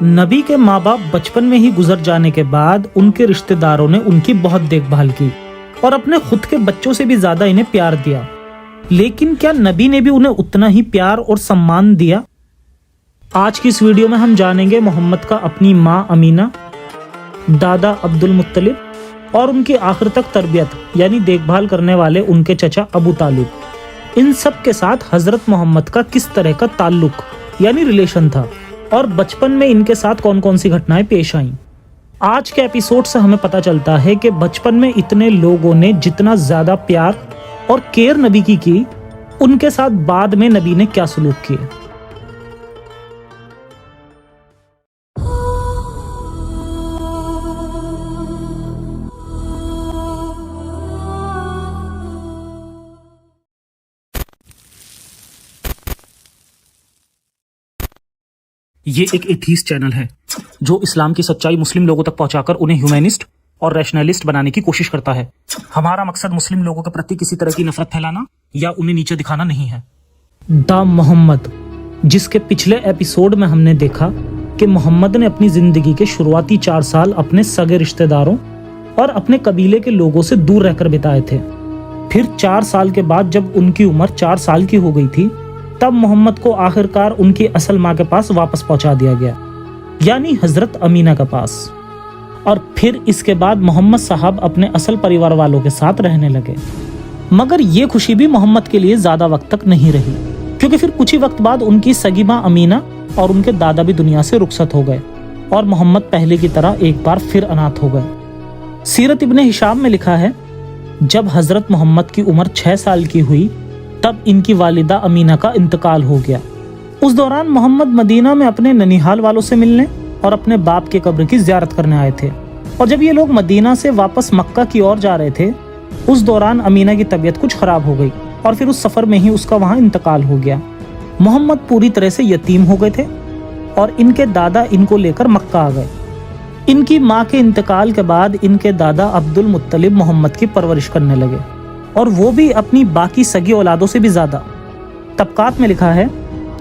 نبی کے ماں باپ بچپن میں ہی گزر جانے کے بعد ان کے رشتہ داروں نے ان کی بہت دیکھ بھال کی اور اپنے خود کے بچوں سے بھی زیادہ انہیں پیار دیا، لیکن کیا نبی نے بھی انہیں اتنا ہی پیار اور سمان دیا؟ آج کی اس ویڈیو میں ہم جانیں گے محمد کا اپنی ماں امینہ، دادا عبد المطلب اور ان کی آخر تک تربیت یعنی دیکھ بھال کرنے والے ان کے چچا ابو طالب، ان سب کے ساتھ حضرت محمد کا کس طرح کا تعلق یعنی ریلیشن تھا اور بچپن میں ان کے ساتھ کون کون سی گھٹنائیں پیش آئیں۔ آج کے ایپیسوڈ سے ہمیں پتہ چلتا ہے کہ بچپن میں اتنے لوگوں نے جتنا زیادہ پیار اور کیئر نبی کی ان کے ساتھ بعد میں نبی نے کیا سلوک کیے۔ یہ ایک ایتھیسٹ چینل ہے جو اسلام کی سچائی مسلم لوگوں تک پہنچا کر انہیں ہیومینسٹ اور ریشنلسٹ بنانے کی کوشش کرتا ہے۔ ہمارا مقصد مسلم لوگوں کے پرتی کسی طرح کی نفرت پھیلانا یا انہیں نیچے دکھانا نہیں ہے۔ دا محمد، جس کے پچھلے ایپیسوڈ میں ہم نے دیکھا کہ محمد نے اپنی زندگی کے شروعاتی 4 سال اپنے سگے رشتہ داروں اور اپنے قبیلے کے لوگوں سے دور رہ کر بتائے تھے۔ پھر 4 سال کے بعد جب ان کی عمر 4 سال کی ہو گئی تھی، تب محمد کو آخرکار ان کی اصل ماں کے پاس واپس پہنچا دیا گیا، یعنی حضرت امینہ کے پاس۔ اور پھر اس کے بعد محمد صاحب اپنے اصل پریوار والوں کے ساتھ رہنے لگے۔ مگر یہ خوشی بھی محمد کے لیے زیادہ وقت تک نہیں رہی، کیونکہ پھر کچھ ہی وقت بعد ان کی سگی ماں امینہ اور ان کے دادا بھی دنیا سے رخصت ہو گئے اور محمد پہلے کی طرح ایک بار پھر اناتھ ہو گئے۔ سیرت ابن ہشام میں لکھا ہے، جب حضرت محمد کی عمر 6 سال کی ہوئی تب ان کی والدہ امینہ کا انتقال ہو گیا۔ اس دوران محمد مدینہ میں اپنے ننیحال والوں سے ملنے اور اپنے باپ کے قبر کی زیارت کرنے آئے تھے، اور جب یہ لوگ مدینہ سے واپس مکہ کی اور جا رہے تھے، اس دوران امینہ کی طبیعت کچھ خراب ہو گئی اور پھر اس سفر میں ہی اس کا وہاں انتقال ہو گیا۔ محمد پوری طرح سے یتیم ہو گئے تھے اور ان کے دادا ان کو لے کر مکہ آ گئے۔ ان کی ماں کے انتقال کے بعد ان کے دادا عبد المطلب محمد کی پرورش کرنے لگے، اور وہ بھی اپنی باقی سگی اولادوں سے بھی زیادہ۔ طبقات میں لکھا ہے،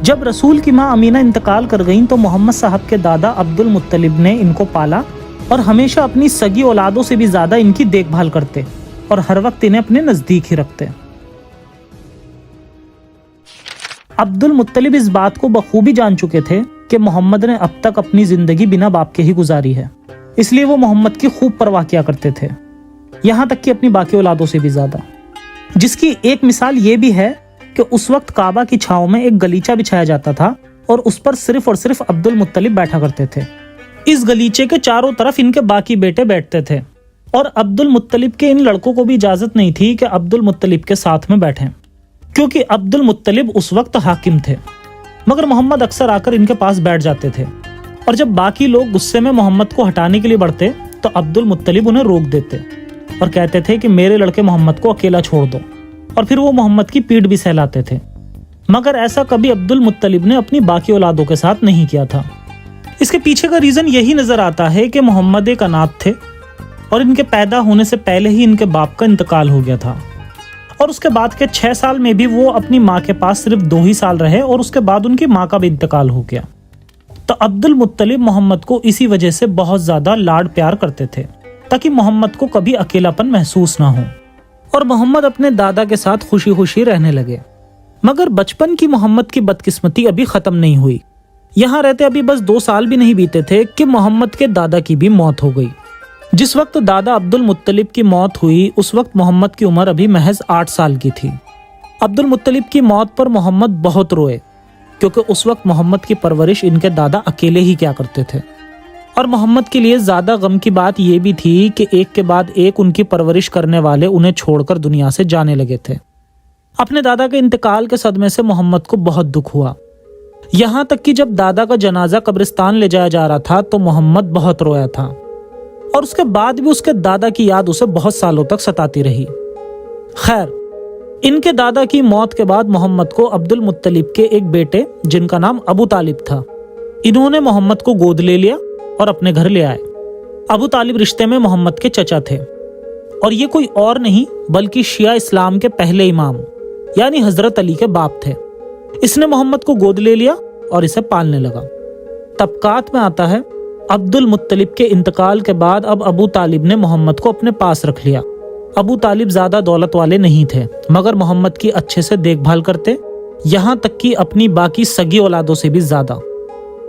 جب رسول کی ماں امینہ انتقال کر گئیں تو محمد صاحب کے دادا عبد المطلب نے ان کو پالا اور ہمیشہ اپنی سگی اولادوں سے بھی زیادہ ان کی دیکھ بھال کرتے اور ہر وقت انہیں اپنے نزدیک ہی رکھتے۔ عبد المطلب اس بات کو بخوبی جان چکے تھے کہ محمد نے اب تک اپنی زندگی بنا باپ کے ہی گزاری ہے، اس لیے وہ محمد کی خوب پرواہ کیا کرتے تھے، یہاں تک کہ اپنی باقی اولادوں سے بھی زیادہ۔ جس کی ایک مثال یہ بھی ہے کہ اس وقت کعبہ کی چھاؤں میں ایک گلیچہ بچھایا جاتا تھا اور اس پر صرف اور صرف عبد المطلب بیٹھا کرتے تھے۔ اس گلیچے کے چاروں طرف ان کے باقی بیٹے بیٹھتے تھے، اور عبد المطلب کے ان لڑکوں کو بھی اجازت نہیں تھی کہ عبد المطلب کے ساتھ میں بیٹھیں، کیونکہ عبد المطلب اس وقت حاکم تھے۔ مگر محمد اکثر آ کر ان کے پاس بیٹھ جاتے تھے، اور جب باقی لوگ غصے میں محمد کو ہٹانے کے لیے بڑھتے تو عبد المطلب انہیں روک دیتے اور کہتے تھے کہ میرے لڑکے محمد کو اکیلا چھوڑ دو، اور پھر وہ محمد کی پیٹھ بھی سہلاتے تھے۔ مگر ایسا کبھی عبد المطلب نے اپنی باقی اولادوں کے ساتھ نہیں کیا تھا۔ اس کے پیچھے کا ریزن یہی نظر آتا ہے کہ محمد ایک اناتھ تھے اور ان کے پیدا ہونے سے پہلے ہی ان کے باپ کا انتقال ہو گیا تھا، اور اس کے بعد کے 6 سال میں بھی وہ اپنی ماں کے پاس صرف 2 ہی سال رہے، اور اس کے بعد ان کی ماں کا بھی انتقال ہو گیا۔ تو عبد المطلب محمد کو اسی وجہ سے بہت زیادہ لاڈ پیار کرتے تھے تاکہ محمد کو کبھی اکیلا پن محسوس نہ ہو، اور محمد اپنے دادا کے ساتھ خوشی خوشی رہنے لگے۔ مگر بچپن کی محمد کی بدقسمتی ابھی ختم نہیں ہوئی۔ یہاں رہتے ابھی بس 2 سال بھی نہیں بیتے تھے کہ محمد کے دادا کی بھی موت ہو گئی۔ جس وقت دادا عبد المطلب کی موت ہوئی اس وقت محمد کی عمر ابھی محض 8 سال کی تھی۔ عبد المطلب کی موت پر محمد بہت روئے، کیونکہ اس وقت محمد کی پرورش ان کے دادا اکیلے ہی کیا کرتے تھے، اور محمد کے لیے زیادہ غم کی بات یہ بھی تھی کہ ایک کے بعد ایک ان کی پرورش کرنے والے انہیں چھوڑ کر دنیا سے جانے لگے تھے۔ اپنے دادا کے انتقال کے صدمے سے محمد کو بہت دکھ ہوا، یہاں تک کہ جب دادا کا جنازہ قبرستان لے جایا جا رہا تھا تو محمد بہت رویا تھا، اور اس کے بعد بھی اس کے دادا کی یاد اسے بہت سالوں تک ستاتی رہی۔ خیر، ان کے دادا کی موت کے بعد محمد کو عبد المطلب کے ایک بیٹے جن کا نام ابو طالب تھا، انہوں نے محمد کو گود لے لیا اور اپنے گھر لے آئے۔ ابو طالب رشتے میں محمد کے چچا تھے، اور یہ کوئی اور نہیں بلکہ شیعہ اسلام کے پہلے امام یعنی حضرت علی کے باپ تھے۔ اس نے محمد کو گود لے لیا اور اسے پالنے لگا۔ तबकात में आता है, अब्दुल मुत्तलिब के इंतकाल के बाद अब अबू तालिब ने मोहम्मद को अपने पास रख लिया। अबू तालिब ज्यादा दौलत वाले नहीं थे, मगर मोहम्मद की अच्छे से देखभाल करते, यहाँ तक कि अपनी बाकी सगी औलादों से भी ज्यादा।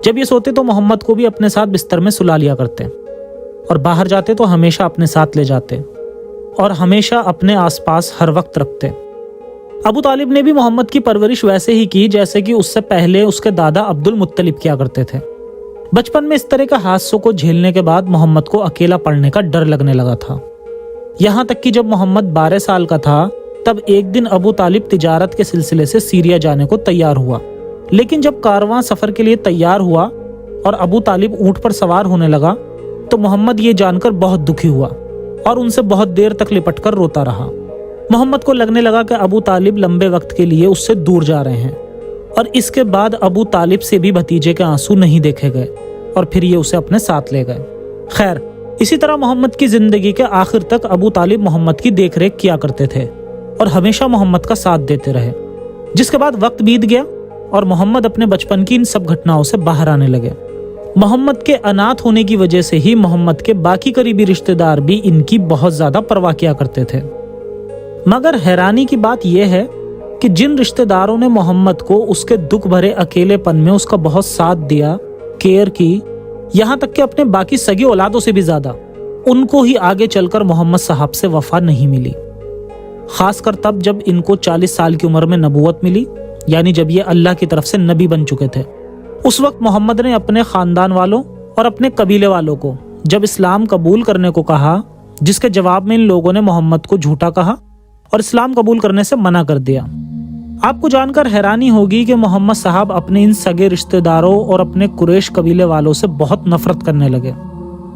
जब ये सोते तो मोहम्मद को भी अपने साथ बिस्तर में सुला लिया करते, और बाहर जाते तो हमेशा अपने साथ ले जाते और हमेशा अपने आसपास हर वक्त रखते। अबू तालिब ने भी मोहम्मद की परवरिश वैसे ही की जैसे कि उससे पहले उसके दादा अब्दुल मुत्तलिब किया करते थे। बचपन में इस तरह के हादसों को झेलने के बाद मोहम्मद को अकेला पड़ने का डर लगने लगा था। यहाँ तक कि जब मोहम्मद 12 साल का था तब एक दिन अबू तालिब तिजारत के सिलसिले से सीरिया जाने को तैयार हुआ, लेकिन जब कारवां सफर के लिए तैयार हुआ और अबू तालिब ऊंट पर सवार होने लगा तो मोहम्मद ये जानकर बहुत दुखी हुआ और उनसे बहुत देर तक लिपटकर रोता रहा। मोहम्मद को लगने लगा कि अबू तालिब लंबे वक्त के लिए उससे दूर जा रहे हैं, और इसके बाद अबू तालिब से भी भतीजे के आंसू नहीं देखे गए और फिर ये उसे अपने साथ ले गए। खैर, इसी तरह मोहम्मद की जिंदगी के आखिर तक अबू तालिब मोहम्मद की देखरेख किया करते थे और हमेशा मोहम्मद का साथ देते रहे। जिसके बाद वक्त बीत गया और मोहम्मद अपने बचपन की इन सब घटनाओं से बाहर आने लगे। मोहम्मद के अनाथ होने की वजह से ही मोहम्मद के बाकी करीबी रिश्तेदार भी इनकी बहुत ज्यादा परवाह किया करते थे। मगर हैरानी की बात यह है कि जिन रिश्तेदारों ने मोहम्मद को उसके दुख भरे अकेलेपन में उसका बहुत साथ दिया, केयर की, यहाँ तक कि अपने बाकी सगी औलादों से भी ज्यादा, उनको ही आगे चलकर मोहम्मद साहब से वफा नहीं मिली। खासकर तब जब इनको 40 साल की उम्र में नबूवत मिली, यानी जब ये अल्लाह की तरफ से नबी बन चुके थे। उस वक्त मोहम्मद ने अपने खानदान वालों और अपने कबीले वालों को जब इस्लाम कबूल करने को कहा, जिसके जवाब में इन लोगों ने मोहम्मद को झूठा कहा और इस्लाम कबूल करने से मना कर दिया। आपको जानकर हैरानी होगी कि मोहम्मद साहब अपने इन सगे रिश्तेदारों और अपने कुरैश कबीले वालों से बहुत नफरत करने लगे,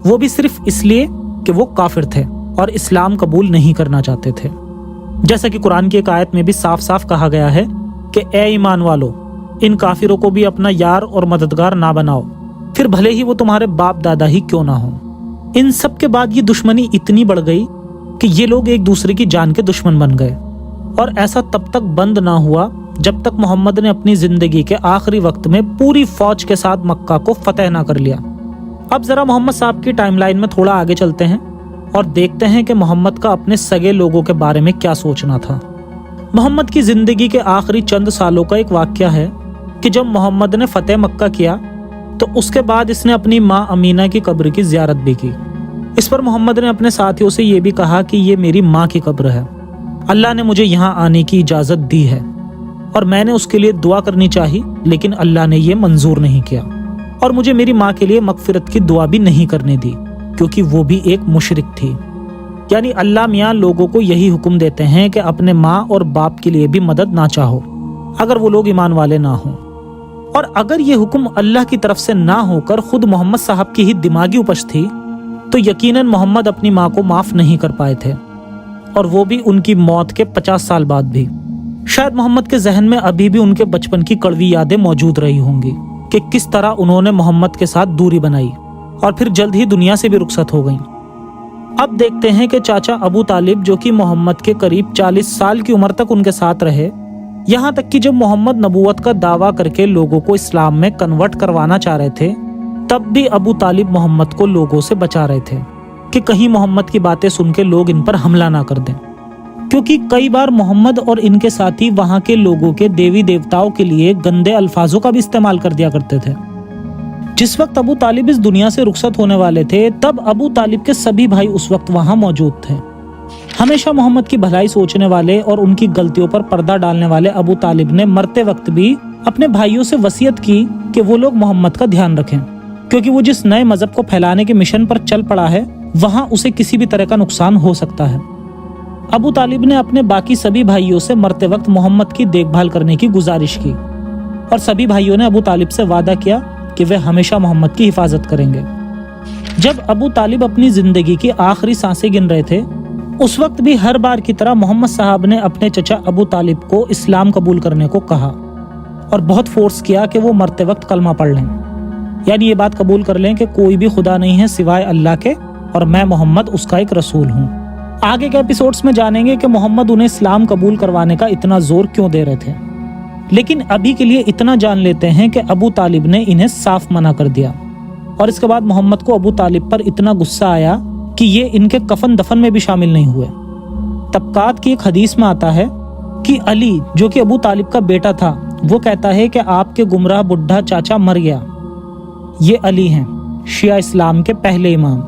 वो भी सिर्फ इसलिए कि वो काफिर थे और इस्लाम कबूल नहीं करना चाहते थे। जैसा कि कुरान की एक आयत में भी साफ साफ कहा गया है कि ए ईमान वालों, इन काफिरों को भी अपना यार और मददगार ना बनाओ, फिर भले ही वो तुम्हारे बाप दादा ही क्यों ना हो। इन सब के बाद ये दुश्मनी इतनी बढ़ गई कि ये लोग एक दूसरे की जान के दुश्मन बन गए, और ऐसा तब तक बंद ना हुआ जब तक मोहम्मद ने अपनी जिंदगी के आखिरी वक्त में पूरी फौज के साथ मक्का को फतेह ना कर लिया। अब जरा मोहम्मद साहब की टाइमलाइन में थोड़ा आगे चलते हैं और देखते हैं कि मोहम्मद का अपने सगे लोगों के बारे में क्या सोचना था। मोहम्मद की जिंदगी के आखिरी चंद सालों का एक वाकया है कि जब मोहम्मद ने फतेह मक्का किया तो उसके बाद इसने अपनी माँ अमीना की कब्र की जियारत भी की। इस पर मोहम्मद ने अपने साथियों से ये भी कहा कि ये मेरी माँ की कब्र है, अल्लाह ने मुझे यहाँ आने की इजाज़त दी है और मैंने उसके लिए दुआ करनी चाही, लेकिन अल्लाह ने ये मंजूर नहीं किया और मुझे मेरी माँ के लिए मगफिरत की दुआ भी नहीं करने दी, क्योंकि वो भी एक मुशरिक थी। यानी अल्लाह मियाँ लोगों को यही हुक्म देते हैं कि अपने माँ और बाप के लिए भी मदद ना चाहो अगर वो लोग ईमान वाले ना हों। और अगर ये हुक्म अल्लाह की तरफ से ना होकर खुद मोहम्मद साहब की ही दिमागी उपज थी तो यकीनन मोहम्मद अपनी माँ को माफ नहीं कर पाए थे, और वो भी उनकी मौत के 50 साल बाद भी। शायद मोहम्मद के जहन में अभी भी उनके बचपन की कड़वी यादें मौजूद रही होंगी कि किस तरह उन्होंने मोहम्मद के साथ दूरी बनाई और फिर जल्द ही दुनिया से भी रुखसत हो गई। अब देखते हैं कि चाचा अबू तालिब, जो कि मोहम्मद के करीब 40 साल की उम्र तक उनके साथ रहे, यहाँ तक कि जब मोहम्मद नबूवत का दावा करके लोगों को इस्लाम में कन्वर्ट करवाना चाह रहे थे, तब भी अबू तालिब मोहम्मद को लोगों से बचा रहे थे कि कहीं मोहम्मद की बातें सुन के लोग इन पर हमला ना कर दें, क्योंकि कई बार मोहम्मद और इनके साथी वहां के लोगों के देवी देवताओं के लिए गंदे अल्फाजों का भी इस्तेमाल कर दिया करते थे। जिस वक्त अबू तालिब इस दुनिया से रुखसत होने वाले थे, तब अबू तालिब के सभी भाई उस वक्त वहां मौजूद थे। हमेशा मोहम्मद की भलाई सोचने वाले और उनकी गलतियों पर पर्दा डालने वाले अबू तालिब ने मरते वक्त भी अपने भाइयों से वसीयत की कि वो लोग मोहम्मद का ध्यान रखें, क्योंकि वो जिस नए मजहब को फैलाने के मिशन पर चल पड़ा है वहां उसे किसी भी तरह का नुकसान हो सकता है। अबू तालिब ने अपने बाकी सभी भाइयों से मरते वक्त मोहम्मद की देखभाल करने की गुजारिश की, और सभी भाइयों ने अबू तालिब से वादा किया कि वे हमेशा मोहम्मद की हिफाजत करेंगे। जब अबू तालिब अपनी जिंदगी की आखिरी सांसें गिन रहे थे, उस वक्त भी हर बार की तरह मोहम्मद साहब ने अपने चचा अबू तालिब को इस्लाम कबूल करने को कहा और बहुत फोर्स किया कि वो मरते वक्त कलमा पढ़ लें, यानी ये बात कबूल कर लें कि कोई भी खुदा नहीं है सिवाय अल्लाह के और मैं मोहम्मद उसका एक रसूल हूँ। आगे के एपिसोड्स में जानेंगे कि मोहम्मद उन्हें इस्लाम कबूल करवाने का इतना जोर क्यों दे रहे थे। लेकिन अभी के लिए इतना जान लेते हैं कि अबू तालिब ने इन्हें साफ मना कर दिया। और इसके बाद मोहम्मद को अबू तालिब पर इतना गुस्सा आया कि ये इनके कफन दफन में भी शामिल नहीं हुए। तबकात की एक हदीस में आता है कि अली, जो कि अबू तालिब का बेटा था, वो कहता है कि आपके गुमराह बुढ़ा चाचा मर गया। ये अली हैं, शिया इस्लाम के पहले इमाम,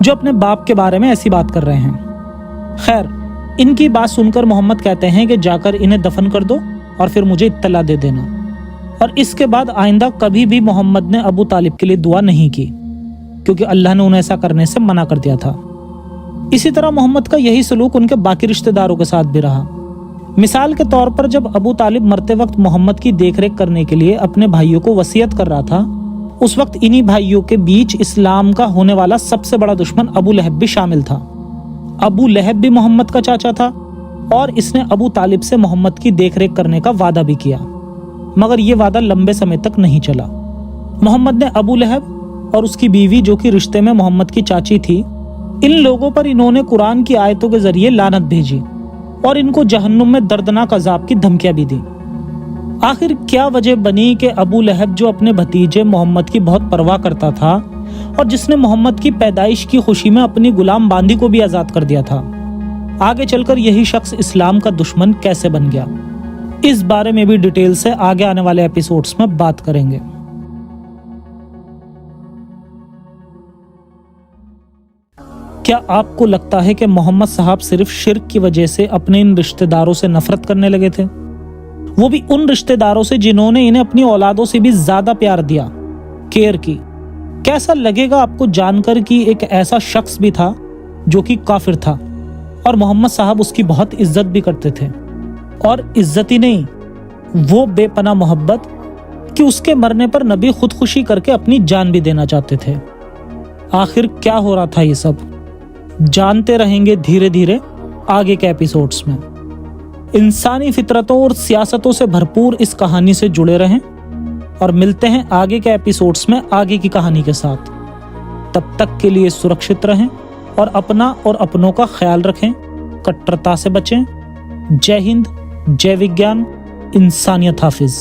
जो अपने बाप के बारे में ऐसी बात कर रहे हैं। खैर, इनकी बात सुनकर मोहम्मद कहते हैं कि जाकर इन्हें दफन कर दो और फिर मुझे इत्तला दे देना। और इसके बाद आइंदा कभी भी मोहम्मद ने अबू तालिब के लिए दुआ नहीं की, क्योंकि अल्लाह ने उन्हें ऐसा करने से मना कर दिया था। इसी तरह मोहम्मद का यही सलूक उनके बाकी रिश्तेदारों के साथ भी रहा। मिसाल के तौर पर जब अबू तालिब मरते वक्त मोहम्मद की देखरेख करने के लिए अपने भाइयों को वसीयत कर रहा था, उस वक्त इन्हीं भाइयों के बीच इस्लाम का होने वाला सबसे बड़ा दुश्मन अबू लहब भी शामिल था। अबू लहब भी मोहम्मद का चाचा था और इसने अबू तालिब से मोहम्मद की देखरेख करने का वादा भी किया, मगर ये वादा लंबे समय तक नहीं चला। मोहम्मद ने अबू लहब और उसकी बीवी, जो कि रिश्ते में मोहम्मद की चाची थी, इन लोगों पर इन्होंने कुरान की आयतों के जरिए लानत भेजी और इनको जहन्नुम में दर्दनाक अजाब की धमकियां भी दी। आखिर क्या वजह बनी कि अबू लहब, जो अपने भतीजे मोहम्मद की बहुत परवाह करता था और जिसने मोहम्मद की पैदाइश की खुशी में अपनी गुलाम बांदी को भी आजाद कर दिया था, आगे चलकर यही शख्स इस्लाम का दुश्मन कैसे बन गया? इस बारे में भी डिटेल से आगे आने वाले एपिसोड्स में बात करेंगे। क्या आपको लगता है कि मोहम्मद साहब सिर्फ शिर्क की वजह से अपने इन रिश्तेदारों से नफरत करने लगे थे? वो भी उन रिश्तेदारों से जिन्होंने इन्हें अपनी औलादों से भी ज्यादा प्यार दिया, केयर की। कैसा लगेगा आपको जानकर कि एक ऐसा शख्स भी था जो कि काफिर था और मोहम्मद साहब उसकी बहुत इज्जत भी करते थे। और इज्जत ही नहीं, वो बेपनाह मोहब्बत कि उसके मरने पर नबी खुदकुशी करके अपनी जान भी देना चाहते थे। आखिर क्या हो रहा था ये सब, जानते रहेंगे धीरे धीरे आगे के एपिसोड्स में। इंसानी फितरतों और सियासतों से भरपूर इस कहानी से जुड़े रहें और मिलते हैं आगे के एपिसोड्स में आगे की कहानी के साथ। तब तक के लिए सुरक्षित रहें और अपना और अपनों का ख्याल रखें। कट्टरता से बचें। जय हिंद, जय विज्ञान, इंसानियत हाफिज।